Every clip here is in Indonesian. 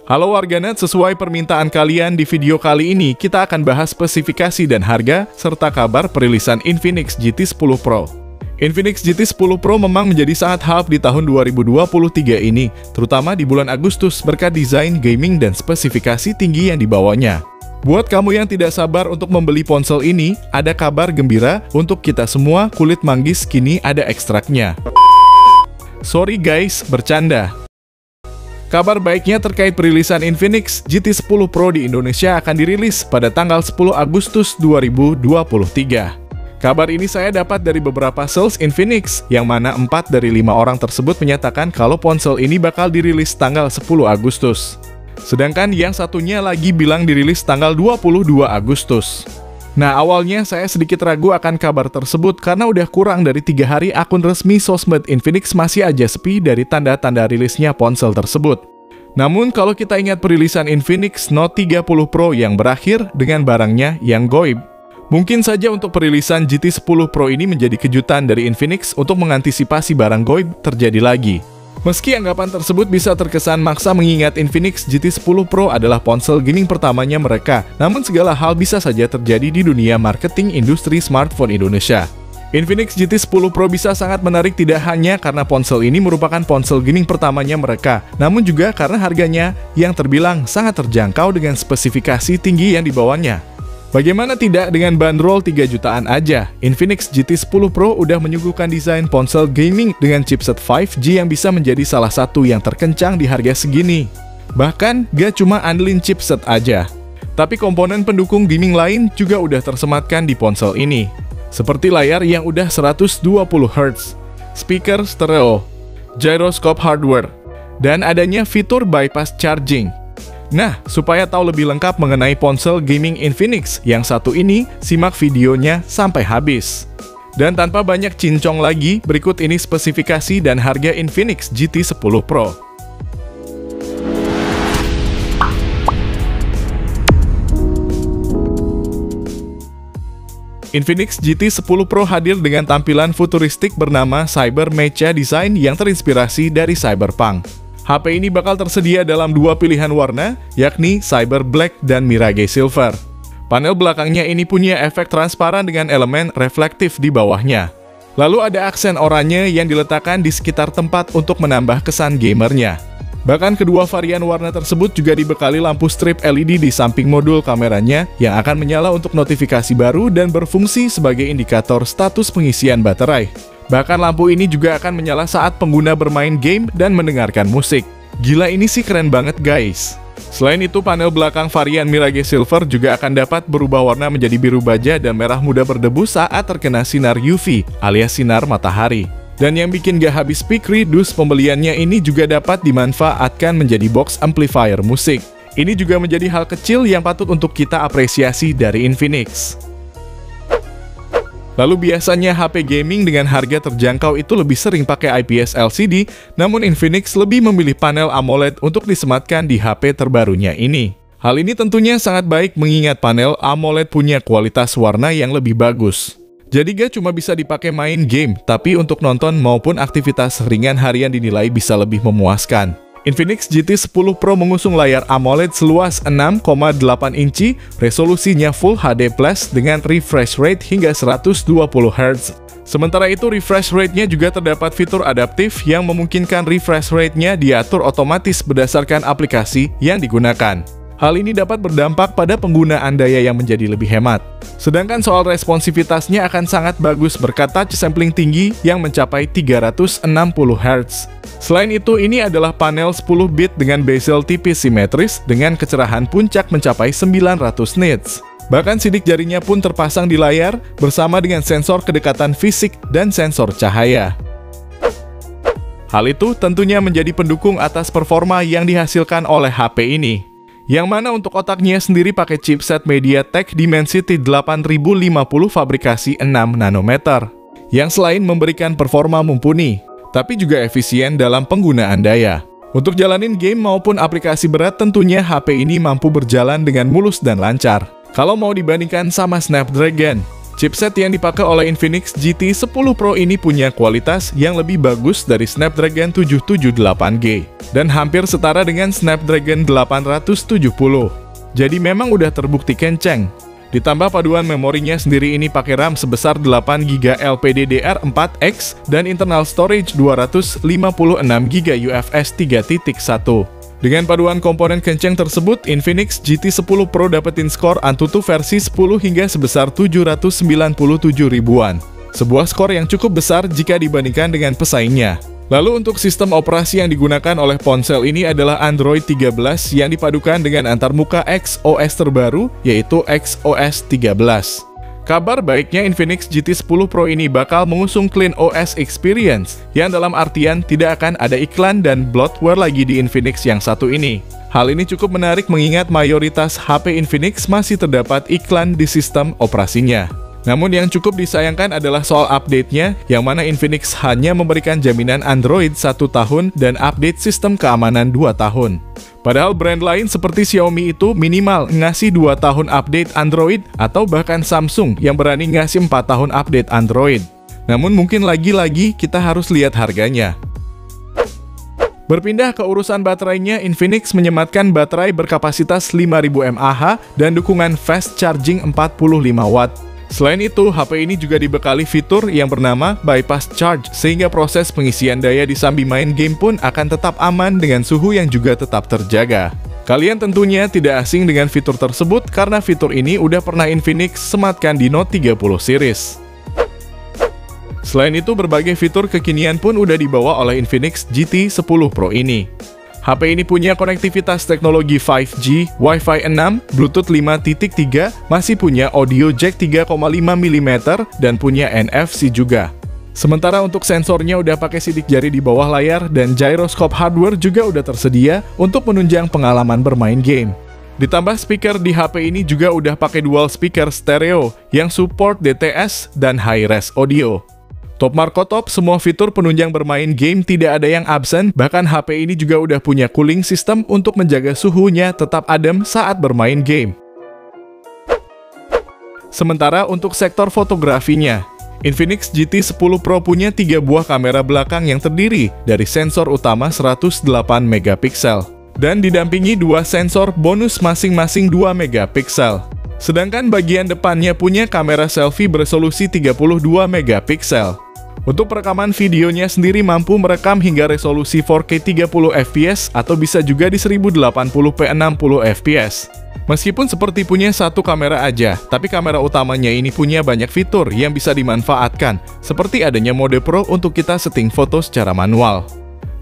Halo warganet, sesuai permintaan kalian di video kali ini kita akan bahas spesifikasi dan harga serta kabar perilisan Infinix GT 10 Pro. Infinix GT 10 Pro memang menjadi sangat hype di tahun 2023 ini, terutama di bulan Agustus berkat desain gaming dan spesifikasi tinggi yang dibawanya. Buat kamu yang tidak sabar untuk membeli ponsel ini, ada kabar gembira untuk kita semua, kulit manggis kini ada ekstraknya. Sorry guys, bercanda. Kabar baiknya terkait perilisan Infinix GT 10 Pro di Indonesia akan dirilis pada tanggal 10 Agustus 2023. Kabar ini saya dapat dari beberapa sales Infinix, yang mana 4 dari 5 orang tersebut menyatakan kalau ponsel ini bakal dirilis tanggal 10 Agustus. Sedangkan yang satunya lagi bilang dirilis tanggal 22 Agustus. Nah, awalnya saya sedikit ragu akan kabar tersebut karena udah kurang dari 3 hari akun resmi sosmed Infinix masih aja sepi dari tanda-tanda rilisnya ponsel tersebut. Namun kalau kita ingat perilisan Infinix Note 30 Pro yang berakhir dengan barangnya yang goib, mungkin saja untuk perilisan GT 10 Pro ini menjadi kejutan dari Infinix untuk mengantisipasi barang goib terjadi lagi. Meski anggapan tersebut bisa terkesan maksa mengingat Infinix GT 10 Pro adalah ponsel gaming pertamanya mereka, namun segala hal bisa saja terjadi di dunia marketing industri smartphone Indonesia. Infinix GT 10 Pro bisa sangat menarik tidak hanya karena ponsel ini merupakan ponsel gaming pertamanya mereka, namun juga karena harganya yang terbilang sangat terjangkau dengan spesifikasi tinggi yang dibawanya. Bagaimana tidak dengan bandrol 3 jutaan aja, Infinix GT 10 Pro udah menyuguhkan desain ponsel gaming dengan chipset 5G yang bisa menjadi salah satu yang terkencang di harga segini. Bahkan gak cuma andelin chipset aja, tapi komponen pendukung gaming lain juga udah tersematkan di ponsel ini. Seperti layar yang udah 120 Hz, speaker stereo, gyroscope hardware, dan adanya fitur bypass charging. Nah, supaya tahu lebih lengkap mengenai ponsel gaming Infinix yang satu ini, simak videonya sampai habis. Dan tanpa banyak cincong lagi, berikut ini spesifikasi dan harga Infinix GT 10 Pro. Infinix GT 10 Pro hadir dengan tampilan futuristik bernama Cyber Mecha Design yang terinspirasi dari Cyberpunk. HP ini bakal tersedia dalam 2 pilihan warna, yakni Cyber Black dan Mirage Silver. Panel belakangnya ini punya efek transparan dengan elemen reflektif di bawahnya. Lalu ada aksen oranye yang diletakkan di sekitar tempat untuk menambah kesan gamernya. Bahkan kedua varian warna tersebut juga dibekali lampu strip LED di samping modul kameranya yang akan menyala untuk notifikasi baru dan berfungsi sebagai indikator status pengisian baterai. Bahkan lampu ini juga akan menyala saat pengguna bermain game dan mendengarkan musik. Gila, ini sih keren banget guys. Selain itu, panel belakang varian Mirage Silver juga akan dapat berubah warna menjadi biru baja dan merah muda berdebu saat terkena sinar UV alias sinar matahari. Dan yang bikin gak habis pikir, dus pembeliannya ini juga dapat dimanfaatkan menjadi box amplifier musik. Ini juga menjadi hal kecil yang patut untuk kita apresiasi dari Infinix. Lalu biasanya HP gaming dengan harga terjangkau itu lebih sering pakai IPS LCD, namun Infinix lebih memilih panel AMOLED untuk disematkan di HP terbarunya ini. Hal ini tentunya sangat baik mengingat panel AMOLED punya kualitas warna yang lebih bagus. Jadi gak cuma bisa dipakai main game, tapi untuk nonton maupun aktivitas ringan harian dinilai bisa lebih memuaskan. Infinix GT 10 Pro mengusung layar AMOLED seluas 6,8 inci, resolusinya Full HD Plus dengan refresh rate hingga 120 Hz. Sementara itu refresh rate-nya juga terdapat fitur adaptif yang memungkinkan refresh rate-nya diatur otomatis berdasarkan aplikasi yang digunakan. Hal ini dapat berdampak pada penggunaan daya yang menjadi lebih hemat. Sedangkan soal responsivitasnya akan sangat bagus berkat touch sampling tinggi yang mencapai 360 Hz. Selain itu, ini adalah panel 10 bit dengan bezel tipis simetris dengan kecerahan puncak mencapai 900 nits. Bahkan sidik jarinya pun terpasang di layar bersama dengan sensor kedekatan fisik dan sensor cahaya. Hal itu tentunya menjadi pendukung atas performa yang dihasilkan oleh HP ini. Yang mana untuk otaknya sendiri pakai chipset MediaTek Dimensity 8050 fabrikasi 6 nanometer. Yang selain memberikan performa mumpuni, tapi juga efisien dalam penggunaan daya. Untuk jalanin game maupun aplikasi berat tentunya HP ini mampu berjalan dengan mulus dan lancar. Kalau mau dibandingkan sama Snapdragon, Chipset yang dipakai oleh Infinix GT 10 Pro ini punya kualitas yang lebih bagus dari Snapdragon 778G dan hampir setara dengan Snapdragon 870. Jadi memang udah terbukti kenceng. Ditambah paduan memorinya sendiri ini pakai RAM sebesar 8GB LPDDR4X dan internal storage 256GB UFS 3.1. Dengan paduan komponen kenceng tersebut, Infinix GT 10 Pro dapetin skor Antutu versi 10 hingga sebesar 797 ribuan. Sebuah skor yang cukup besar jika dibandingkan dengan pesaingnya. Lalu untuk sistem operasi yang digunakan oleh ponsel ini adalah Android 13 yang dipadukan dengan antarmuka XOS terbaru, yaitu XOS 13. Kabar baiknya Infinix GT 10 Pro ini bakal mengusung Clean OS Experience, yang dalam artian tidak akan ada iklan dan bloatware lagi di Infinix yang satu ini. Hal ini cukup menarik mengingat mayoritas HP Infinix masih terdapat iklan di sistem operasinya. Namun yang cukup disayangkan adalah soal update-nya, yang mana Infinix hanya memberikan jaminan Android 1 tahun dan update sistem keamanan 2 tahun. Padahal brand lain seperti Xiaomi itu minimal ngasih 2 tahun update Android atau bahkan Samsung yang berani ngasih 4 tahun update Android. Namun mungkin lagi-lagi kita harus lihat harganya. Berpindah ke urusan baterainya, Infinix menyematkan baterai berkapasitas 5000 mAh dan dukungan fast charging 45 watt. Selain itu, HP ini juga dibekali fitur yang bernama bypass charge, sehingga proses pengisian daya di sambil main game pun akan tetap aman dengan suhu yang juga tetap terjaga. Kalian tentunya tidak asing dengan fitur tersebut karena fitur ini udah pernah Infinix sematkan di Note 30 series. Selain itu, berbagai fitur kekinian pun udah dibawa oleh Infinix GT 10 Pro ini. HP ini punya konektivitas teknologi 5G, Wi-Fi 6, Bluetooth 5.3, masih punya audio jack 3,5 mm, dan punya NFC juga. Sementara untuk sensornya udah pakai sidik jari di bawah layar dan gyroscope hardware juga udah tersedia untuk menunjang pengalaman bermain game. Ditambah speaker di HP ini juga udah pakai dual speaker stereo yang support DTS dan high-res audio. Top Marco Top, semua fitur penunjang bermain game tidak ada yang absen, bahkan HP ini juga udah punya cooling system untuk menjaga suhunya tetap adem saat bermain game. Sementara untuk sektor fotografinya, Infinix GT 10 Pro punya 3 buah kamera belakang yang terdiri dari sensor utama 108 megapiksel dan didampingi 2 sensor bonus masing-masing 2 megapiksel. Sedangkan bagian depannya punya kamera selfie beresolusi 32 megapiksel. Untuk perekaman videonya sendiri mampu merekam hingga resolusi 4K 30 fps atau bisa juga di 1080p 60 fps. Meskipun seperti punya satu kamera aja, tapi kamera utamanya ini punya banyak fitur yang bisa dimanfaatkan, seperti adanya mode Pro untuk kita setting foto secara manual.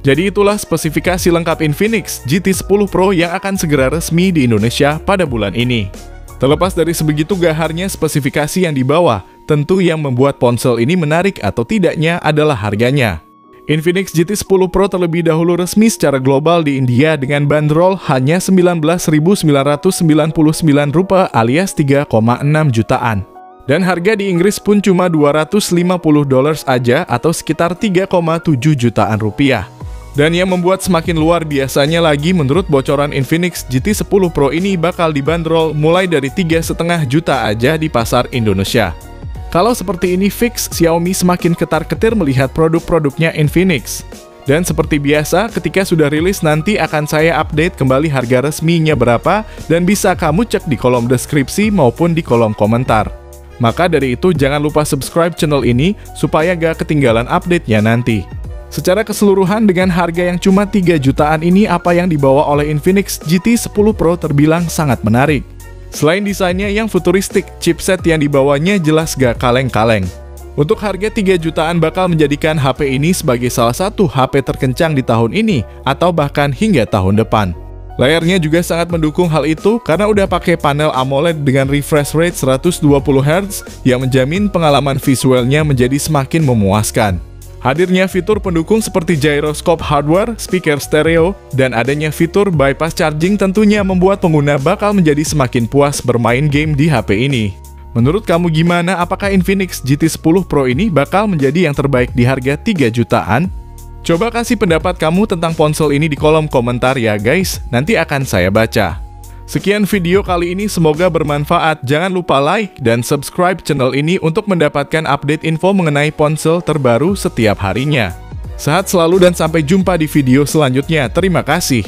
Jadi itulah spesifikasi lengkap Infinix GT 10 Pro yang akan segera resmi di Indonesia pada bulan ini. Terlepas dari sebegitu gaharnya spesifikasi yang dibawa, tentu yang membuat ponsel ini menarik atau tidaknya adalah harganya. Infinix GT 10 Pro terlebih dahulu resmi secara global di India dengan bandrol hanya Rp19.999 alias 3,6 jutaan. Dan harga di Inggris pun cuma $250 aja atau sekitar 3,7 jutaan rupiah. Dan yang membuat semakin luar biasanya lagi, menurut bocoran Infinix GT 10 Pro ini bakal dibanderol mulai dari 3,5 juta aja di pasar Indonesia. Kalau seperti ini fix, Xiaomi semakin ketar-ketir melihat produk-produknya Infinix. Dan seperti biasa, ketika sudah rilis nanti akan saya update kembali harga resminya berapa dan bisa kamu cek di kolom deskripsi maupun di kolom komentar. Maka dari itu jangan lupa subscribe channel ini supaya gak ketinggalan update-nya nanti. Secara keseluruhan dengan harga yang cuma 3 jutaan ini, apa yang dibawa oleh Infinix GT 10 Pro terbilang sangat menarik. Selain desainnya yang futuristik, chipset yang dibawanya jelas gak kaleng-kaleng. Untuk harga 3 jutaan bakal menjadikan HP ini sebagai salah satu HP terkencang di tahun ini, atau bahkan hingga tahun depan. Layarnya juga sangat mendukung hal itu karena udah pakai panel AMOLED dengan refresh rate 120 Hz yang menjamin pengalaman visualnya menjadi semakin memuaskan. Hadirnya fitur pendukung seperti gyroscope hardware, speaker stereo, dan adanya fitur bypass charging tentunya membuat pengguna bakal menjadi semakin puas bermain game di HP ini. Menurut kamu gimana? Apakah Infinix GT 10 Pro ini bakal menjadi yang terbaik di harga 3 jutaan? Coba kasih pendapat kamu tentang ponsel ini di kolom komentar ya guys, nanti akan saya baca. Sekian video kali ini, semoga bermanfaat. Jangan lupa like dan subscribe channel ini untuk mendapatkan update info mengenai ponsel terbaru setiap harinya. Sehat selalu dan sampai jumpa di video selanjutnya. Terima kasih.